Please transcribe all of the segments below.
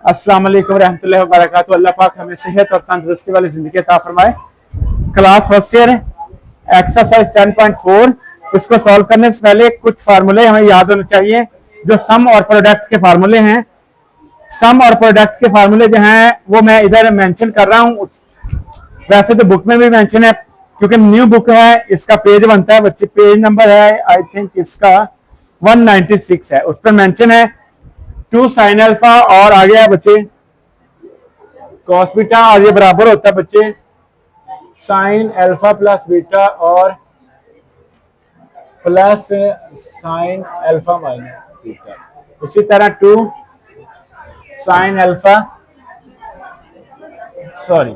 अस्सलाम वालेकुम रहमतुल्लाहि व बरकातहू। अल्लाह पाक हमें सेहत और तंदुरुस्ती वाली जिंदगी अता फरमाए। क्लास फर्स्ट ईयर एक्सरसाइज 10.4, इसको सॉल्व करने से पहले कुछ फार्मूले हमें याद होने चाहिए जो सम और प्रोडक्ट के फार्मूले हैं। सम और प्रोडक्ट के फार्मूले जो हैं वो मैं इधर मेंशन कर रहा हूँ। वैसे तो बुक में भी मेंशन है क्योंकि न्यू बुक है, इसका पेज बनता है बच्चे, पेज नंबर है आई थिंक इसका 196 है, उस पर मेंशन है 2 साइन अल्फा और आ गया बच्चे कॉस बीटा, और ये बराबर होता है बच्चे साइन अल्फा प्लस बीटा और plus sine alpha minus beta. इसी तरह 2 साइन अल्फा सॉरी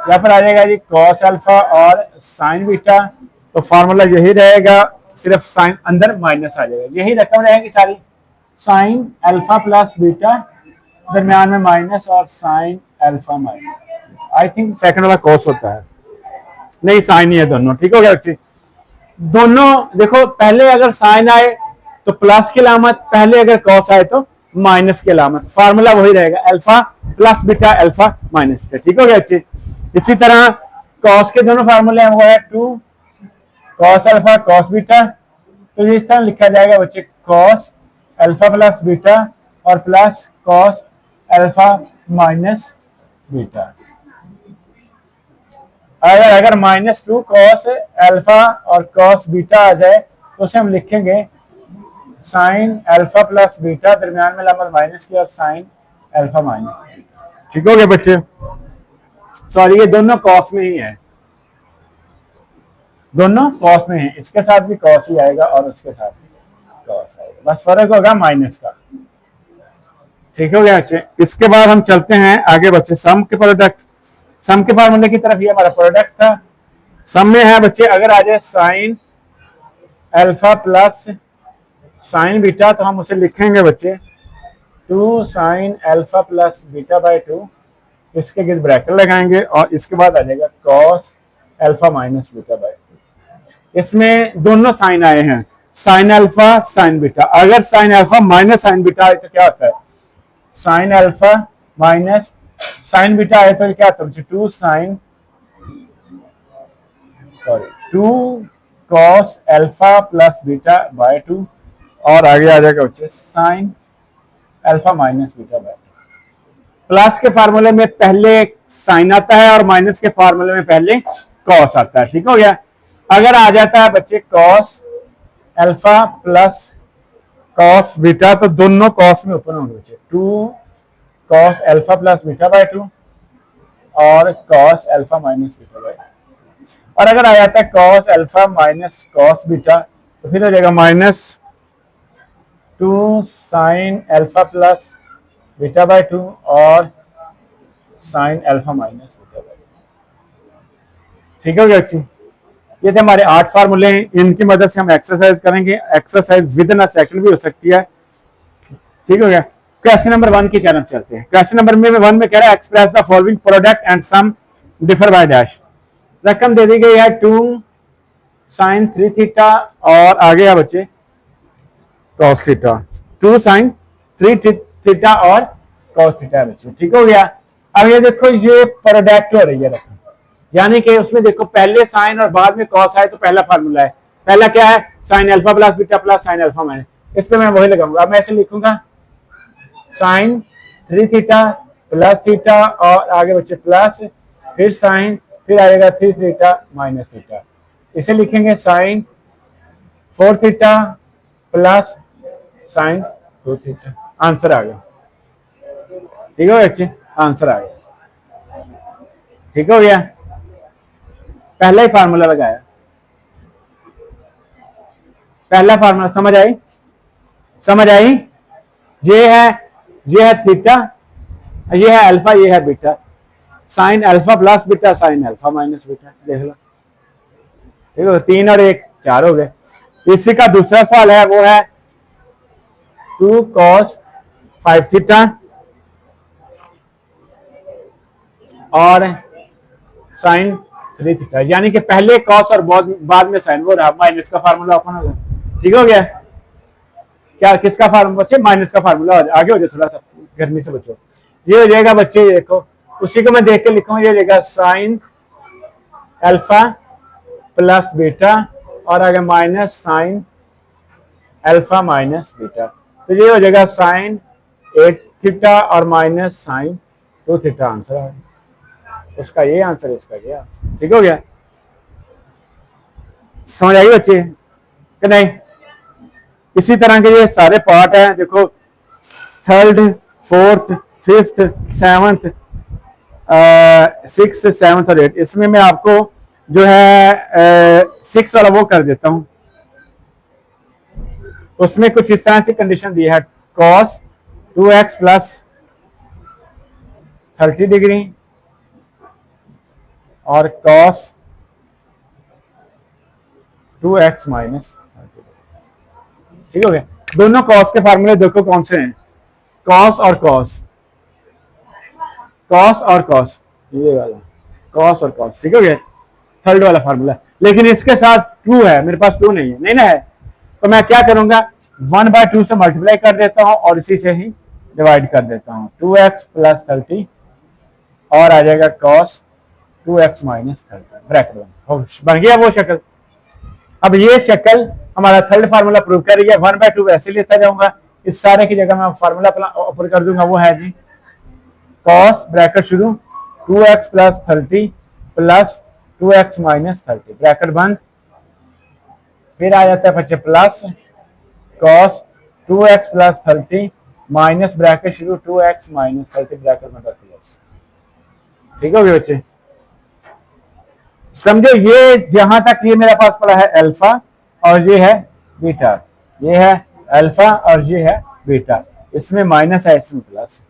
यहाँ पर आ जाएगा जी कॉस अल्फा और साइन बीटा। तो फार्मूला यही रहेगा, सिर्फ साइन अंदर माइनस आ जाएगा, यही रकम रहेगी सारी। साइन अल्फा प्लस बीटा दरमियान में माइनस और sine alpha minus. I think second वाला कॉस होता है, नहीं साइन ही है दोनों। ठीक हो गया बच्चे, दोनों देखो, पहले अगर साइन आए तो प्लस की अलामत, पहले अगर कॉस आए तो माइनस की अलामत। फार्मूला वही रहेगा alpha plus beta alpha minus beta. ठीक हो गया बच्चे। इसी तरह कॉस के दोनों फार्मूले हैं, वो है 2 कॉस अल्फा कॉस बीटा। तो इस तरह लिखा जाएगा बच्चे कॉस अल्फा प्लस बीटा और plus cos alpha minus beta. अगर -2 कॉस अल्फा और कॉस बीटा आ जाए तो उसे हम लिखेंगे साइन अल्फा प्लस बीटा, दरमियान में लामत माइनस की और साइन अल्फा माइनस। ठीक हो गया बच्चे। सॉरी, ये दोनों कॉस में ही है, दोनों कॉस में है, इसके साथ भी कॉस ही आएगा और उसके साथ भी कॉस आएगा, बस फर्क होगा माइनस का। ठीक हो गया बच्चे। इसके बाद हम चलते हैं आगे बच्चे सम के प्रोडक्ट, सम के फार्मूले की तरफ। ये हमारा प्रोडक्ट था। सम में है बच्चे अगर आ जाए sine alpha plus sign beta तो हम उसे लिखेंगे बच्चे 2 sine alpha plus beta by 2, इसके गिर्द ब्रैकेट लगाएंगे और इसके बाद आ जाएगा cos alpha minus beta by 2। इसमें दोनों साइन आए हैं, साइन अल्फा साइन बीटा। अगर sine alpha minus sign beta आए तो क्या होता है, sine alpha minus sign beta आए तो क्या होता है, 2 cos alpha plus beta by 2 और आगे आ जाएगा बच्चे sine alpha minus beta by 2। Plus के फार्मूले में पहले साइन आता है और माइनस के फार्मूले में पहले कॉस आता है। ठीक हो गया। अगर आ जाता है बच्चे cos alpha plus cos beta तो दोनों कॉस में ओपन होंगे बच्चे, 2 cos alpha plus beta by 2 और cos alpha minus beta by 2। और अगर आ जाता है cos alpha minus cos beta तो फिर हो जाएगा -2 sine alpha plus beta by 2 और sine alpha minus beta by 2। ठीक हो गया बच्ची। ये थे हमारे 8 फार्मूले हैं, इनकी मदद से हम एक्सरसाइज करेंगे। Exercise with in a second भी हो सकती है। ठीक हो गया। क्वेश्चन नंबर 1 की तरफ चलते हैं। क्वेश्चन नंबर 1 में कह रहा है express the following product and sum differ by dash. रकम दे दी गई है 2 साइन 3 थीटा और आगे है बच्चे कॉस थीटा, 2 साइन 3 थीटा और कॉस थीटा बच्चे। ठीक हो गया। अब ये देखो, ये प्रोडक्ट हो रही है रकम, यानी कि उसमें देखो पहले साइन और बाद में कॉस आए तो पहला फार्मूला है, पहला क्या है, sine alpha plus beta plus sine alpha minus. इस पे मैं वही लगाऊंगा। अब मैं ऐसे लिखूंगा साइन 3 थीटा प्लस थीटा और आगे बच्चे प्लस फिर साइन, फिर आएगा 3 थीटा माइनस थीटा। इसे लिखेंगे sine 4 theta plus sine 2 theta. Answer आ गया। ठीक हो गया बच्चे, आंसर आ गया। ठीक हो गया। पहला ही फार्मूला लगाया, पहला फार्मूला समझ आई, समझ आई। ये है थीटा, ये है अल्फा, ये है beta. Sine alpha plus beta sine alpha minus beta, देख लो। ठीक है, 3 और 1 4 हो गए। इसी का दूसरा सवाल है, वो है 2 कॉस 5 थीटा और साइन 3 थीटा, यानी कि पहले कॉस और बाद में साइन, वो रहा माइनस का फार्मूला ओपन हो गया। ठीक हो गया। क्या किसका फार्मूला बच्चे, माइनस का फार्मूला। आगे हो जाए थोड़ा सा, गर्मी से बचो। ये हो जाएगा बच्चे, ये देखो उसी को मैं देख के लिखूंगा, ये हो जाएगा साइन अल्फा प्लस बीटा और आगे minus sine alpha minus beta. तो ये हो जाएगा साइन 8 थीटा और माइनस साइन 2 थीटा। आंसर है उसका, ये आंसर, इसका ये आंसर। ठीक हो गया, समझ आई बच्चे कि नहीं? इसी तरह के ये सारे पार्ट हैं, देखो थर्ड, फोर्थ, फिफ्थ, सेवंथ, 6, 7 और 8। इसमें मैं आपको जो है 6 वाला वो कर देता हूं। उसमें कुछ इस तरह से कंडीशन दी है, cos 2x प्लस 30 डिग्री और cos 2x माइनस 30 डिग्री। ठीक हो गया। दोनों cos के फार्मूले देखो कौन से हैं, cos और cos, cos और cos, ये वाला cos और cos। ठीक हो गया, थर्ड वाला फार्मूला। लेकिन इसके साथ ट्रू है, मेरे पास ट्रू नहीं है, नहीं ना है, तो मैं क्या करूंगा 1/2 से मल्टीप्लाई कर देता हूं और इसी से ही डिवाइड कर देता हूं। 2x प्लस 30 और आ जाएगा cos 2x माइनस 30 ब्रैकेट बन गया वो शक्ल। अब ये शक्ल हमारा थर्ड फार्मूला प्रूव कर रही है। 1/2 वैसे लेता जाऊंगा, इस सारे की जगह मैं फार्मूला ऊपर कर दूंगा, वो है जी cos ब्रैकेट शुरू 2x plus 30 plus 2x minus 30 bracket बंद। फिर आ जाता है बच्चे plus cos 2x plus 30 minus bracket शुरू 2x माइनस 30 ब्रैकेट बंद। ठीक हो गया बच्चे, समझो। ये जहां तक ये मेरे पास पड़ा है अल्फा और ये है बीटा, ये है अल्फा और ये है बीटा, इसमें माइनस है इसमें प्लस।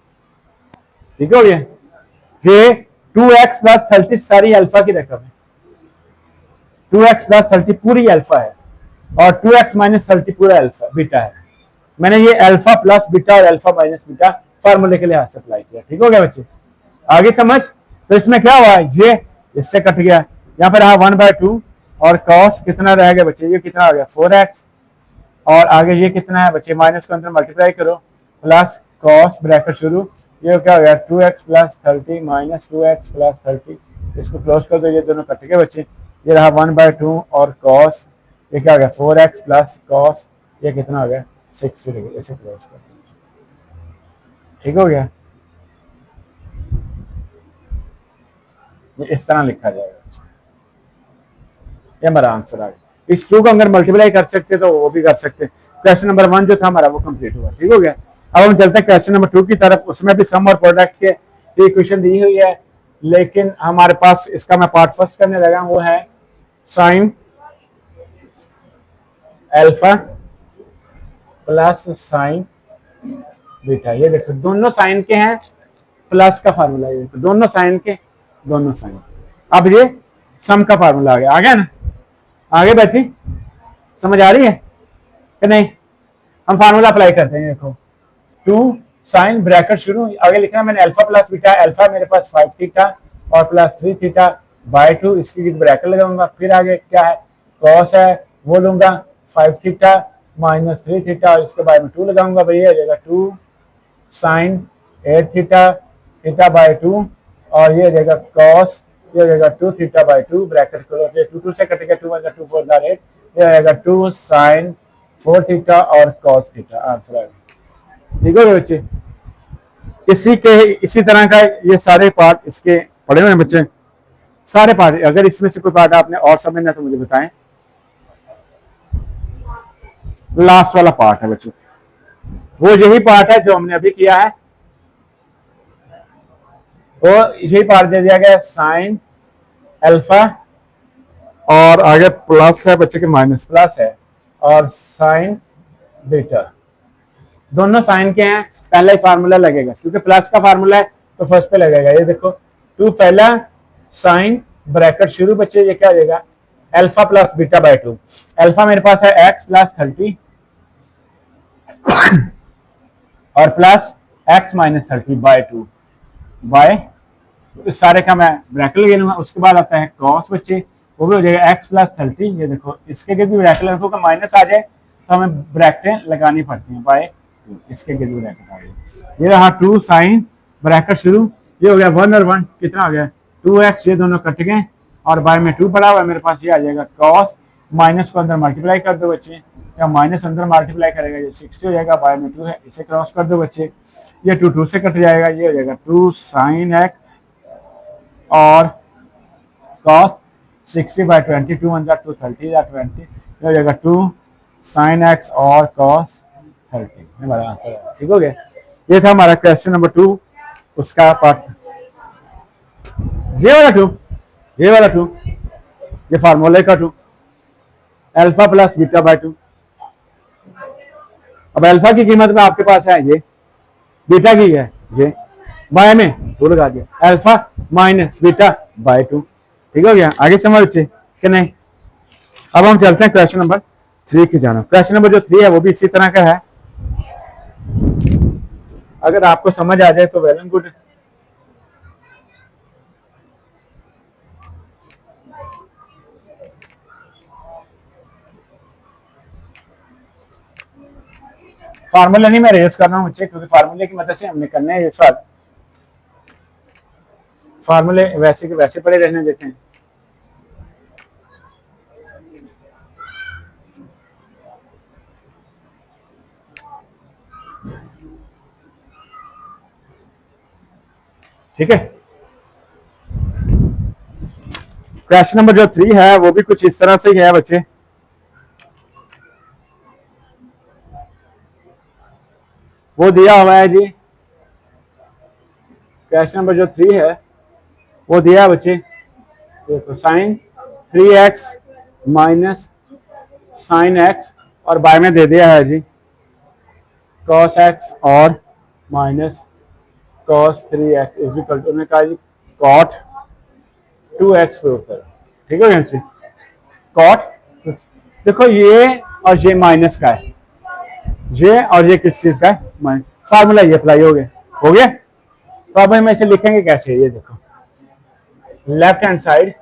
ठीक हो गया। ये 2x प्लस 30 सारी अल्फा की रकम है, 2x प्लस 30 पूरी अल्फा है और 2x माइनस 30 पूरा अल्फा बीटा है। मैंने ये अल्फा प्लस बीटा और अल्फा माइनस बीटा फार्मूले के लिए हाथ से अप्लाई किया। ठीक हो गया बच्चे, आगे समझ। तो इसमें क्या हुआ, ये इससे कट गया, यहाँ पर रहा 1/2 और cos कितना रह गया बच्चे, ये कितना आ गया 4x और आगे ये कितना है बच्चे, माइनस को अंदर मल्टीप्लाई करो प्लस cos ब्रैकेट शुरू, ये क्या हो गया 2x plus 30 minus 2x plus 30, इसको क्लोज कर दो, ये दोनों कट गए बच्चे। ये रहा 1/2 और cos, ये क्या हो गया 4x प्लस cos, ये कितना हो गया 6 डिग्री, इसे क्लोज कर दो। ठीक हो गया, ये इस तरह लिखा जाएगा। ये हमारा आंसर आ गया। इस टू को अगर मल्टीप्लाई कर सकते तो वो भी कर सकते। क्वेश्चन नंबर 1 जो था हमारा वो कंप्लीट हुआ। ठीक हो गया। अब हम चलते हैं क्वेश्चन नंबर 2 की तरफ। उसमें भी सम और प्रोडक्ट के इक्वेशन दी हुई है, लेकिन हमारे पास इसका मैं पार्ट फर्स्ट करने लगा, वो है sine alpha plus sign beta. ये देखो दोनों साइन के हैं, प्लस का फार्मूला, ये तो दोनों साइन के, दोनों साइन। अब ये सम का फार्मूला आ गया ना, आगे बैठी समझ आ रही है कि नहीं? हम फार्मूला अप्लाई करते हैं। देखो 2 साइन ब्रैकेट शुरू, आगे लिखना मैंने अल्फा प्लस बीटा, अल्फा मेरे पास 5 थीटा और प्लस 3 थीटा बाय 2, इसकी ब्रैकेट लगाऊंगा। फिर आगे क्या है कॉस है, वो लूंगा 5 थीटा माइनस 3 थीटा और इसके बाद में 2 लगाऊंगा, भाई आ जाएगा 2 साइन 8 थीटा थीटा बाय 2 और ये आ जाएगा कॉस, ये आ जाएगा 2 थीटा बाय 2 ब्रैकेट करो, 2 से कटेगा 2 1 2 4 8, ये आएगा 2 साइन 4 थीटा और कॉस थीटा। आंसर आएगा। ठीक है बच्चे, इसी तरह का ये सारे पार्ट इसके पढ़े हुए हैं बच्चे, सारे पार्ट। अगर इसमें से कोई पार्ट आपने और समझना तो मुझे बताएं। लास्ट वाला पार्ट है बच्चों, वो यही पार्ट है जो हमने अभी किया है, तो यही पार्ट दे दिया गया साइन अल्फा और आगे प्लस है बच्चे के, माइनस प्लस है और साइन बीटा, दोनों साइन के हैं। पहला ही फार्मूला लगेगा क्योंकि प्लस का फार्मूला है तो फर्स्ट पे लगेगा। ये देखो 2 पहला साइन ब्रैकेट शुरू बच्चे, ये क्या हो जाएगा alpha plus beta by 2। Alpha मेरे पास है x प्लस 30 और plus x minus 30 by 2 by, इस सारे का मैं ब्रैकेट लगा लूंगा। उसके बाद आता है cos बच्चे, वो भी हो जाएगा x प्लस 30। ये देखो इसके भी ब्रैकेट रखूंगा, माइनस आ जाए तो हमें ब्रैकेटें लगानी पड़ती हैं बाय 2, इसके गिर्द ब्रैकेट आ गई। ये रहा 2 साइन ब्रैकेट शुरू, ये हो गया 1 और 1 कितना आ गया 2x, ये दोनों कट गए और बाय में 2 पड़ा हुआ है मेरे पास, ये आ जाएगा कॉस, माइनस को अंदर मल्टीप्लाई कर दो बच्चे, या माइनस अंदर मल्टीप्लाई करेगा ये 60 हो जाएगा, बाय में 2 है इसे क्रॉस कर दो बच्चे, ये 2 2 से कट जाएगा, ये हो जाएगा 2 साइन एक्स और कॉस 60 बाय 20, 2 1 2 30 या 20, ये हो जाएगा 2 साइन एक्स और कॉस 30, हमारा आंसर है। ठीक हो गया, ये था हमारा क्वेश्चन नंबर 2 उसका पार्ट। ये वाला 2, ये वाला 2, ये फार्मूले का 2, अल्फा प्लस बीटा बाय 2। अब अल्फा की कीमत में आपके पास है ये, बीटा की है ये, बाय में 2 लगा दिया, अल्फा माइनस बीटा बाय 2। ठीक हो गया, आगे समझ बच्चे कि नहीं। अब हम चलते हैं क्वेश्चन नंबर 3 की जाना। क्वेश्चन नंबर जो 3 है वो भी इसी तरह का है, अगर आपको समझ आ जाए तो वेल एंड गुड। फार्मूला नहीं मैं रेस कर रहा हूँ बच्चे, क्योंकि फार्मूले की मदद से हमने करने हैं ये सवाल, फार्मूले वैसे के वैसे पड़े रहने देते हैं। ठीक है, क्वेश्चन नंबर जो 3 है वो भी कुछ इस तरह से ही है बच्चे। वो दिया हुआ है जी, क्वेश्चन नंबर जो 3 है वो दिया है बच्चे, देखो sine 3x minus sine x और बाय में दे दिया है जी cos x और minus cos 3x is equal to, कहा जी cot 2x प्रूव करो। ठीक है जी, cot, देखो ये और ये माइनस का है, ये और ये किस चीज का है, फार्मूला ये अप्लाई हो गया, हो गया। तो अब हम इसे लिखेंगे कैसे, ये देखो left hand side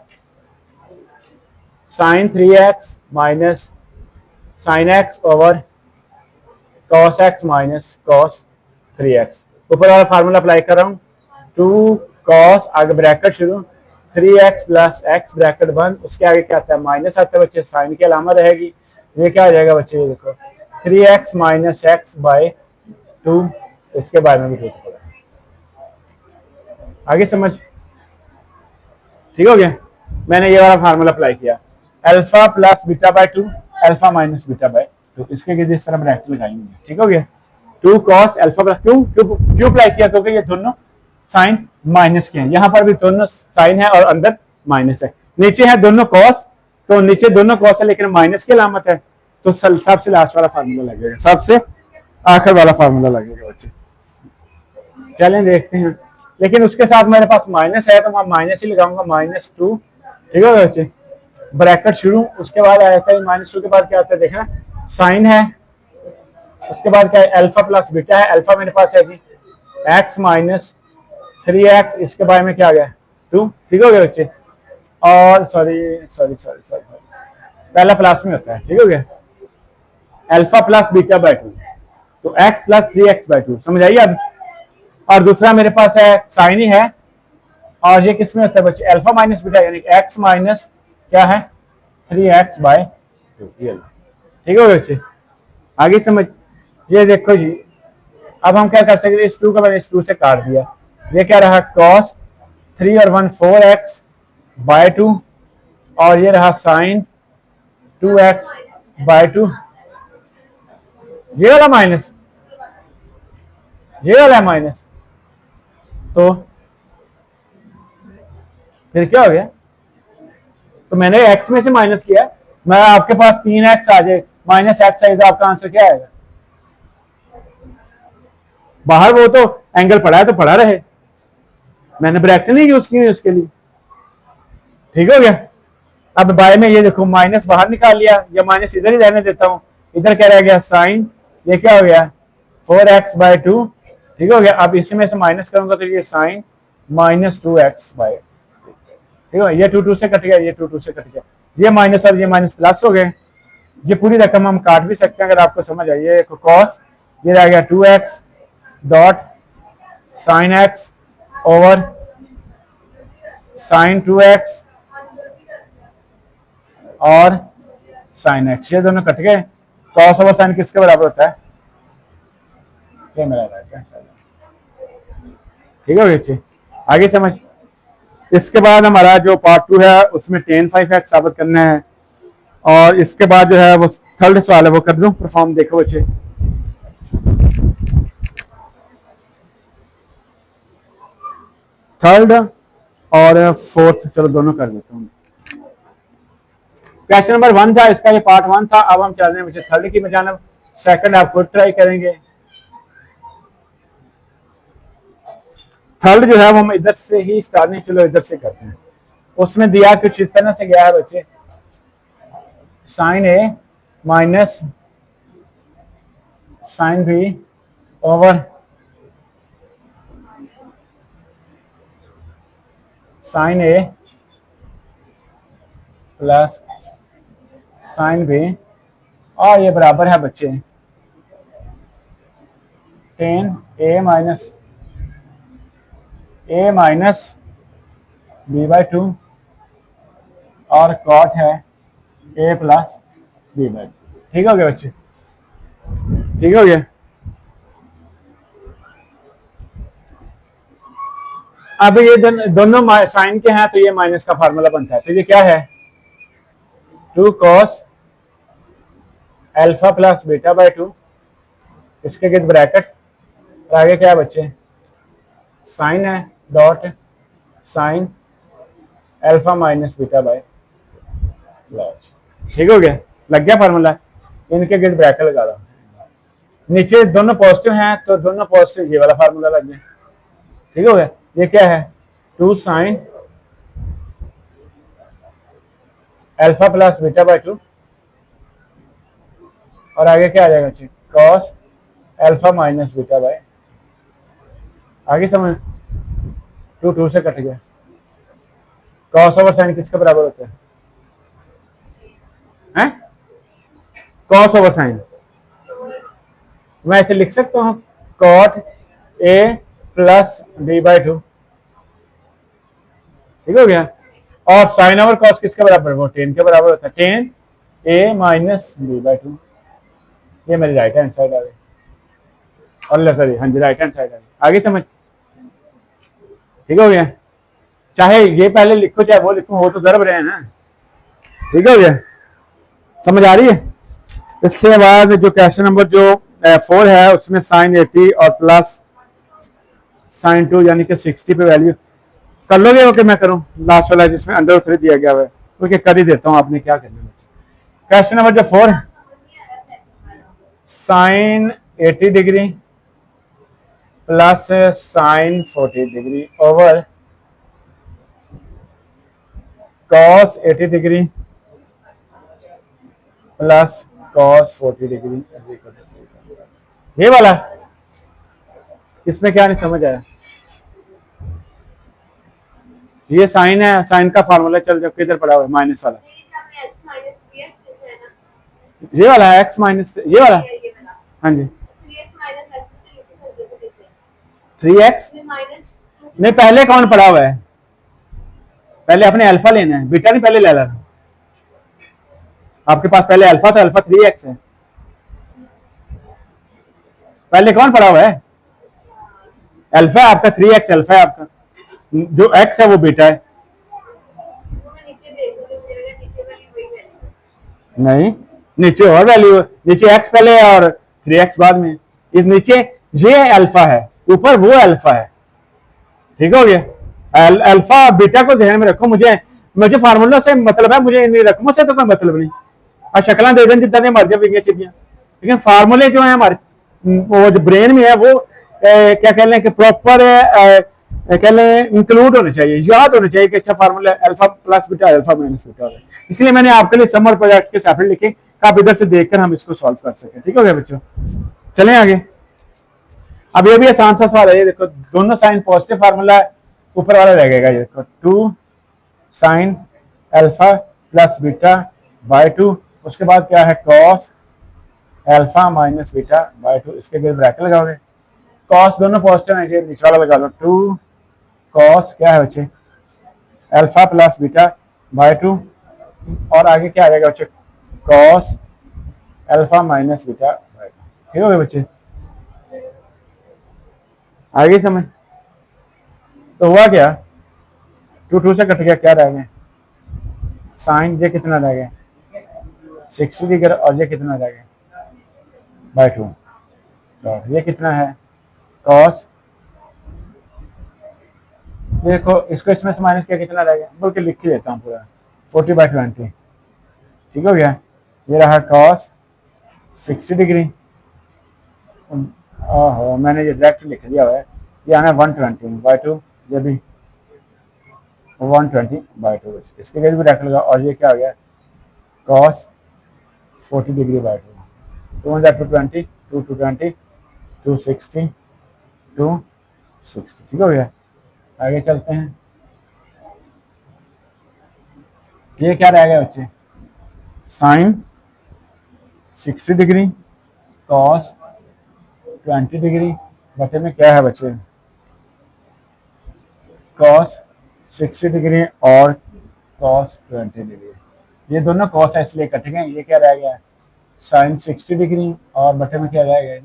sine 3x minus sine x over cos x minus cos 3x, ऊपर वाला फार्मूला अप्लाई कर रहा हूँ, 2 cos आगे ब्रैकेट शुरू 3x प्लस x ब्रैकेट बंद, उसके आगे क्या आता है माइनस आता है बच्चे, साइन की अलामत रहेगी, ये क्या आ जाएगा बच्चे, ये देखो 3x माइनस एक्स बाय 2, इसके बारे में भी देखो आगे समझ। ठीक हो गया, मैंने ये वाला फार्मूला अप्लाई किया, alpha plus beta by 2, alpha minus beta by 2, इसके इस तरह ब्रैकेट लगाएंगे। ठीक हो गया, 2 cos अल्फा प्लस, क्यों अप्लाई किया, क्योंकि ये दोनों साइन माइनस के हैं, यहाँ पर भी दोनों साइन है और अंदर माइनस है, नीचे है दोनों cos, तो नीचे दोनों cos है लेकिन माइनस की अलामत है, तो सबसे लास्ट वाला फार्मूला लगेगा, सबसे आखिर वाला फार्मूला लगेगा बच्चे। चलें देखते हैं, लेकिन उसके साथ मेरे पास माइनस है तो मैं माइनस ही लगाऊंगा, -2। ठीक है बच्चे, ब्रैकेट शुरू, उसके बाद आता है -2 के बाद क्या आता है देखना, साइन है, उसके बाद क्या है अल्फा प्लस बीटा है, अल्फा मेरे पास है जी x माइनस 3x, इसके बारे में क्या आ गया 2। ठीक हो गया बच्चे, और सॉरी पहला प्लस में होता है। ठीक हो गया, अल्फा प्लस बीटा बाय 2, तो x प्लस 3x बाय 2, समझ आइए अब। और दूसरा मेरे पास है साइन ही है, और ये किसमें होता है बच्चे अल्फा माइनस बीटा, यानी x माइनस क्या है 3x बाय 2। ठीक हो गया बच्चे, आगे समझ। ये देखो जी, अब हम क्या कर सकते हैं, इस 2 का मैंने इस 2 से काट दिया, ये क्या रहा cos 3 और 1 4x बाय 2, और ये रहा साइन 2x बाय 2, ये वाला माइनस, ये वाला माइनस, तो फिर क्या हो गया, तो मैंने x में से माइनस किया, मैं आपके पास 3x आ जाए माइनस x आए तो आपका आंसर क्या आएगा, बाहर वो तो एंगल पड़ा है तो पड़ा रहे, मैंने ब्रैकेट नहीं यूज की उसके लिए। ठीक हो गया, अब बाय में ये देखो माइनस बाहर निकाल लिया, या माइनस इधर ही रहने देता हूं, इधर क्या रह गया साइन, ये क्या हो गया 4x बाय 2। ठीक हो गया, अब इसी में से माइनस करूंगा तो ये साइन -2x बाय 2। ठीक है, ये 2 2 से कट गया, ये 2 2 से कट गया, ये माइनस और ये माइनस प्लस हो गए, ये पूरी रकम हम काट भी सकते हैं अगर आपको समझ आई है। कॉस ये रह गया 2x dot sine x over sine 2x और साइन x, ये दोनों कट गए। कॉस ओवर साइन किसके बराबर होता है? ये मेरा राइट है। ठीक है बच्चे, आगे समझ। इसके बाद हमारा जो पार्ट 2 है उसमें tan 5x साबित करना है, और इसके बाद जो है वो थर्ड सवाल है वो कर दूं परफॉर्म। देखो बच्चे, थर्ड और फोर्थ चलो दोनों कर देता हूँ। क्वेश्चन नंबर 1 था, इसका ये पार्ट 1 था। अब हम चल रहे हैं बच्चे थर्ड की जानब। सेकंड आप खुद ट्राई करेंगे। थर्ड जो है वो हम इधर से ही स्टार्ट नहीं, चलो इधर से करते हैं। उसमें दिया कुछ इस तरह से गया है बच्चे, sine A minus sine B over sine A plus sine B, और ये बराबर है बच्चे tan A minus B by 2 और कॉट है ए प्लस बी बाई 2। ठीक हो गया बच्चे, ठीक हो गया। अब ये दोनों साइन के हैं तो ये माइनस का फार्मूला बनता है। तो ये क्या है? 2 cos alpha plus beta by 2, इसके गिर्द ब्रैकेट, और आगे क्या है बच्चे? साइन है dot sine alpha minus beta by. ठीक हो गया, लग गया फार्मूला। इनके गिर्द ब्रैकेट लगा रहा हूं। नीचे दोनों पॉजिटिव हैं तो दोनों पॉजिटिव, ये वाला फार्मूला लग गया। ठीक हो गया। ये क्या है? 2 sine alpha plus beta by 2, और आगे क्या आ जाएगा बच्चे? Cos alpha minus beta by. आगे समझ, 2 से कट गया। कॉस ओवर साइन किसके बराबर होता है? कॉस ओवर साइन मैं ऐसे लिख सकता हूं, cot A plus B by 2। ठीक हो गया। और साइन ओवर कॉस किसके बराबर? वो टेन के बराबर होता है, tan A minus B by 2। ये मेरी राइट हैंड साइड आ गई, और सॉरी हाँ जी राइट हैंड साइड आ गई। आगे समझ, ठीक हो गया। चाहे ये पहले लिखो चाहे वो लिखो, हो तो जरब रहे हैं ना। ठीक हो गया, समझ आ रही है। इसके बाद जो क्वेश्चन नंबर जो 4 है उसमें साइन 80 और प्लस साइन 2 यानी कि 60 पे वैल्यू कर लोगे? ओके मैं करूं लास्ट वाला जिसमें अंडर 3 दिया गया है, ओके कर ही देता हूं, आपने क्या करना है। क्वेश्चन नंबर जो 4 है, sine 80 degree plus sine 40 degree over cos 80 degree plus cos 40 degree. ये वाला इसमें क्या नहीं समझ आया? ये साइन है, साइन का फार्मूला चल जो किधर पड़ा हुआ है? माइनस वाला, ये वाला है एक्स माइनस, ये वाला हाँ जी 3x नहीं, पहले कौन पड़ा हुआ है? पहले अपने अल्फा लेना है, बीटा नहीं पहले ले लेना। आपके पास पहले अल्फा था, अल्फा 3x है। पहले कौन पड़ा हुआ है? अल्फा आपका 3x अल्फा है आपका, जो x है वो बीटा है। नहीं, नीचे और वैल्यू, नीचे x पहले और 3x बाद में। इस नीचे ये अल्फा है, ऊपर वो अल्फा है। ठीक हो गया। अल्फा बीटा को ध्यान में रखो। मुझे फार्मूला से मतलब है, मुझे इन रकमों से तो कोई मतलब नहीं। और शक्ल दे दें जितना मर्जी बिगड़ियां चिड़ियां, लेकिन फार्मूले जो है हमारे वो जो ब्रेन में है वो क्या कह लें कि प्रॉपर कह लें इंक्लूड होने चाहिए, याद होने चाहिए कि अच्छा formula alpha plus beta alpha minus beta है। इसलिए मैंने आपके लिए समर प्रोजेक्ट के सेपरेट लिखे, आप इधर से देखकर हम इसको सॉल्व कर सकें। ठीक हो गया बच्चों, चलें आगे। अब ये भी आसान सा सवाल है, ये देखो दोनों साइन पॉजिटिव फार्मूला ऊपर वाला रह गएगा। ये देखो 2 sine alpha plus beta by 2 उसके बाद क्या है cos alpha minus beta by 2, इसके लिए ब्रैकेट लगाओगे। कॉस दोनों पॉजिटिव है, नीचे वाला लगा लो 2 कॉस क्या है बच्चे अल्फा प्लस बीटा बाय 2, और आगे क्या आ जाएगा बच्चे cos alpha minus beta by 2। ठीक हो गए बच्चे, आगे समझ। तो हुआ क्या 2 2 से कट गया, क्या रह गया साइन, ये कितना रह गया 60 डिग्री, और ये कितना रह गया बाय 2, तो ये कितना है कॉस, देखो इसको इसमें से माइनस किया कितना रह गया, बल्कि लिख ही लेता हूँ पूरा 40/20। ठीक हो गया, ये रहा कॉस 60 डिग्री, ओहो मैंने ये डायरेक्ट लिख दिया हुआ है, ये आना 120/2, ये भी 120/2, इसके लिए भी डायरेक्ट लगा, और ये क्या आ गया कॉस 40 डिग्री/2, 2 20 2 220 260 260। ठीक हो गया, आगे चलते हैं। ये क्या रह गया बच्चे साइन 60 डिग्री कॉस 20 डिग्री बटे में क्या है बच्चे कॉस 60 डिग्री और कॉस 20 डिग्री, ये दोनों कॉस है इसलिए कट गए। ये क्या रह गया साइन 60 डिग्री और बटे में क्या रह गया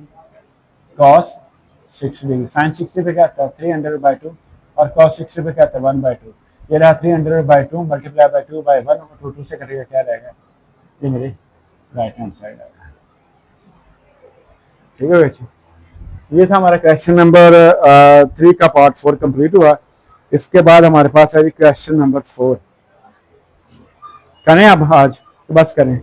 कॉस 60 डिग्री। साइन 60 पे क्या था 300/2 और कॉस 60 पे क्या था 1/2, ये रहा 300/2 मल्टीप्लाई बाय 2/1, और 2 से कटेगा क्या रहेगा ये मेरी राइट हैंड साइड आएगा। ठीक है बच्चे, ये था हमारा क्वेश्चन नंबर 3 का पार्ट 4 कंप्लीट हुआ। इसके बाद हमारे पास है क्वेश्चन नंबर 4। करें अब आज तो बस करें।